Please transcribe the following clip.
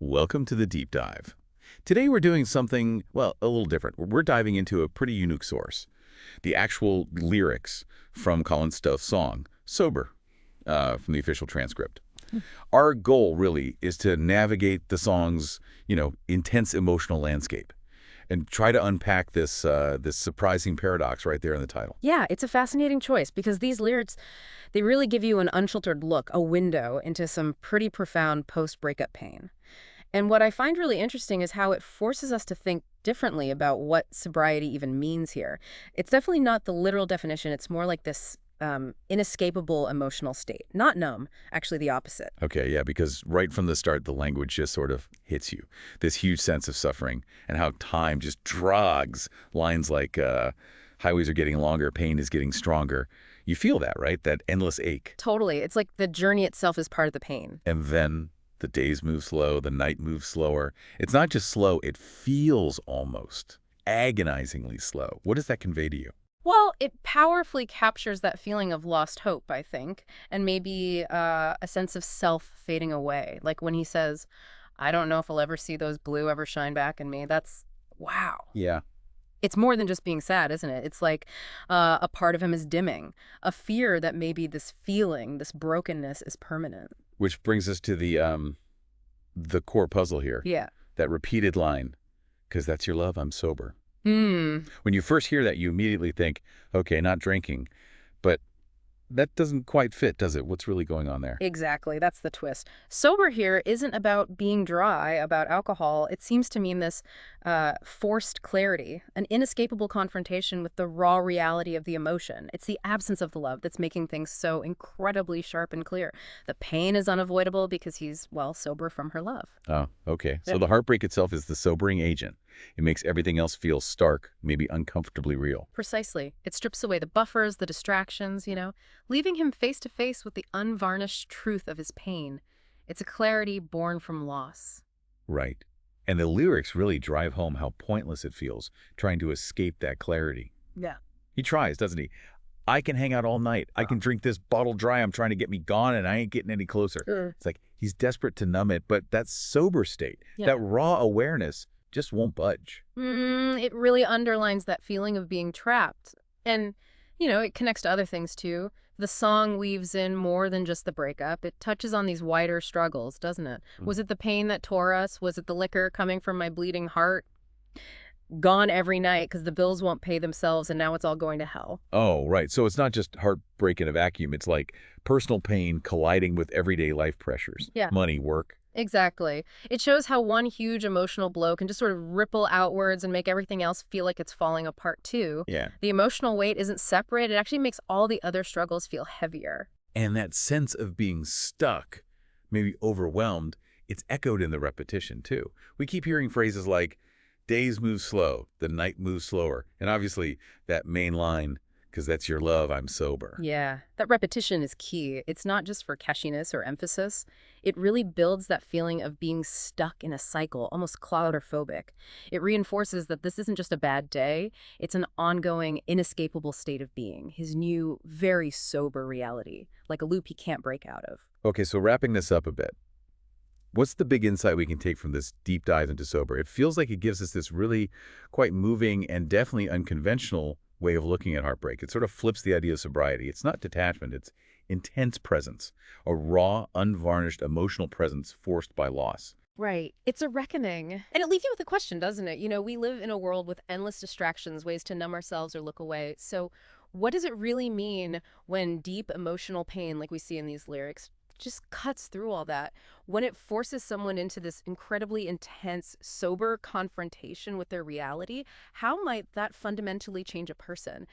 Welcome to the deep dive. Today we're doing something, well, a little different. We're diving into a pretty unique source. The actual lyrics from Colin Stough's song, Sober, from the official transcript. Our goal really is to navigate the song's, intense emotional landscape and try to unpack this surprising paradox right there in the title. Yeah, it's a fascinating choice because these lyrics, they really give you an unfiltered look, a window into some pretty profound post-breakup pain. And what I find really interesting is how it forces us to think differently about what sobriety even means here. It's definitely not the literal definition. It's more like this inescapable emotional state. Not numb, actually the opposite. Okay, yeah, because right from the start, the language just sort of hits you. This huge sense of suffering and how time just drags. Lines like, highways are getting longer, pain is getting stronger. You feel that, right? That endless ache. Totally. It's like the journey itself is part of the pain. And then the days move slow, the night moves slower. It's not just slow, it feels almost agonizingly slow. What does that convey to you? Well, it powerfully captures that feeling of lost hope, I think, and maybe a sense of self fading away. Like when he says, I don't know if I'll ever see those blue ever shine back in me. That's, wow. Yeah. It's more than just being sad, isn't it? It's like a part of him is dimming, a fear that maybe this feeling, this brokenness is permanent. Which brings us to the core puzzle here. Yeah. That repeated line, because that's your love, I'm sober. Hmm. When you first hear that, you immediately think, okay, not drinking. But that doesn't quite fit, does it? What's really going on there? Exactly. That's the twist. Sober here isn't about being dry, about alcohol. It seems to mean this forced clarity, an inescapable confrontation with the raw reality of the emotion. It's the absence of the love that's making things so incredibly sharp and clear. The pain is unavoidable because he's, well, sober from her love. Oh, okay. So Yeah. the heartbreak itself is the sobering agent. It makes everything else feel stark, maybe uncomfortably real. Precisely. It strips away the buffers, the distractions, leaving him face to face with the unvarnished truth of his pain. It's a clarity born from loss. Right. And the lyrics really drive home how pointless it feels, trying to escape that clarity. Yeah. He tries, doesn't he? I can hang out all night. I can drink this bottle dry. I'm trying to get me gone, and I ain't getting any closer. It's like he's desperate to numb it, but that sober state, Yeah. that raw awareness, just won't budge. It really underlines that feeling of being trapped. And, it connects to other things too. The song weaves in more than just the breakup. It touches on these wider struggles, doesn't it? Was it the pain that tore us? Was it the liquor coming from my bleeding heart? Gone every night because the bills won't pay themselves and now it's all going to hell. Oh, right. So it's not just heartbreak in a vacuum. It's like personal pain colliding with everyday life pressures. Yeah. Money, work. Exactly. It shows how one huge emotional blow can just sort of ripple outwards and make everything else feel like it's falling apart too. Yeah. The emotional weight isn't separate. It actually makes all the other struggles feel heavier. And that sense of being stuck, maybe overwhelmed, it's echoed in the repetition too. We keep hearing phrases like, days move slow, the night moves slower. And obviously that main line, because that's your love, I'm sober. Yeah, that repetition is key. It's not just for catchiness or emphasis. It really builds that feeling of being stuck in a cycle, almost claustrophobic. It reinforces that this isn't just a bad day. It's an ongoing, inescapable state of being, his new, very sober reality, like a loop he can't break out of. Okay, so wrapping this up a bit, what's the big insight we can take from this deep dive into sober? It feels like it gives us this really quite moving and definitely unconventional way of looking at heartbreak. It sort of flips the idea of sobriety. It's not detachment, it's intense presence, a raw, unvarnished emotional presence forced by loss. Right. It's a reckoning. And it leaves you with a question, doesn't it? We live in a world with endless distractions, ways to numb ourselves or look away. So what does it really mean when deep emotional pain, like we see in these lyrics, just cuts through all that? When it forces someone into this incredibly intense, sober confrontation with their reality, how might that fundamentally change a person?